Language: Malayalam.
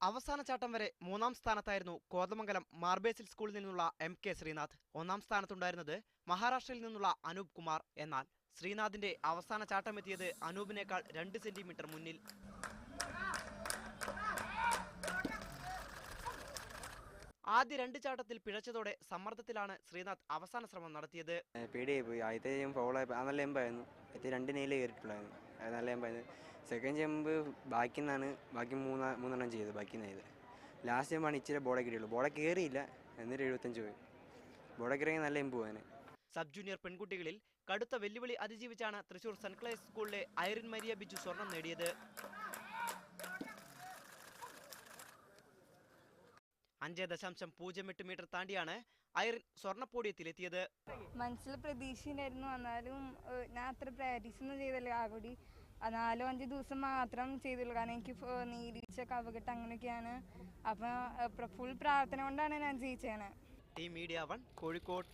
അവസാന ചാട്ടം വരെ മൂന്നാം സ്ഥാനത്തായിരുന്നു കോതമംഗലം മാർബേസിൽ സ്കൂളിൽ നിന്നുള്ള MK ശ്രീനാഥ്. ഒന്നാം സ്ഥാനത്തുണ്ടായിരുന്നത് മഹാരാഷ്ട്രയിൽ നിന്നുള്ള അനൂപ് കുമാർ. എന്നാൽ ശ്രീനാഥിന്റെ അവസാന ചാട്ടമെത്തിയത് അനൂപിനേക്കാൾ 2 സെന്റിമീറ്റർ മുന്നിൽ. ആദ്യ 2 ചാട്ടത്തിൽ പിഴച്ചതോടെ സമ്മർദ്ദത്തിലാണ് ശ്രീനാഥ് അവസാന ശ്രമം നടത്തിയത്. പേടിയായി പോയി. ആദ്യത്തെ നല്ല എമ്പായിരുന്നു. ആദ്യത്തെ 2 നെയിലേ കയറിയിട്ടുള്ളായിരുന്നു. അത് നല്ല എമ്പായിരുന്നു. സെക്കൻഡ് ജമ്പ് ബാക്കി മൂന്നെണ്ണം ചെയ്തു. ബാക്കി ലാസ്റ്റ് ജമ്പാണ് ഇച്ചിരി ബോളെ കിട്ടിയുള്ളൂ. ബോളെ കയറിയില്ല, എന്നിട്ട് 75 പോയി. ബോളെ കയറിയെങ്കിൽ നല്ല എമ്പ് പോകാൻ. സബ് ജൂനിയർ പെൺകുട്ടികളിൽ കടുത്ത വെല്ലുവിളി അതിജീവിച്ചാണ് തൃശൂർ സെന്റ് ക്ലേഴ്സ് സ്കൂളിലെ ഐറിൻ മരിയ ബിജു സ്വർണം നേടിയത്. 5.08 മീറ്റർ താണ്ടിയാണ് ഐറിൻ സ്വർണ്ണപ്പോടിയത്തിലെത്തിയത്. മനസ്സിൽ പ്രതീക്ഷയുണ്ടായിരുന്നു. എന്നാലും ഞാൻ അത്ര പ്രാക്ടീസ് ഒന്നും ചെയ്തല്ലോ. ആകൂടി 4-5 ദിവസം മാത്രം ചെയ്തുള്ളൂ. കാരണം എനിക്ക് നീരിച്ച കവകെട്ട് അങ്ങനെയൊക്കെയാണ്. അപ്പം ഫുൾ പ്രാർത്ഥന കൊണ്ടാണ് ഞാൻ ജയിച്ചത്. Team media 1 Kozhikode.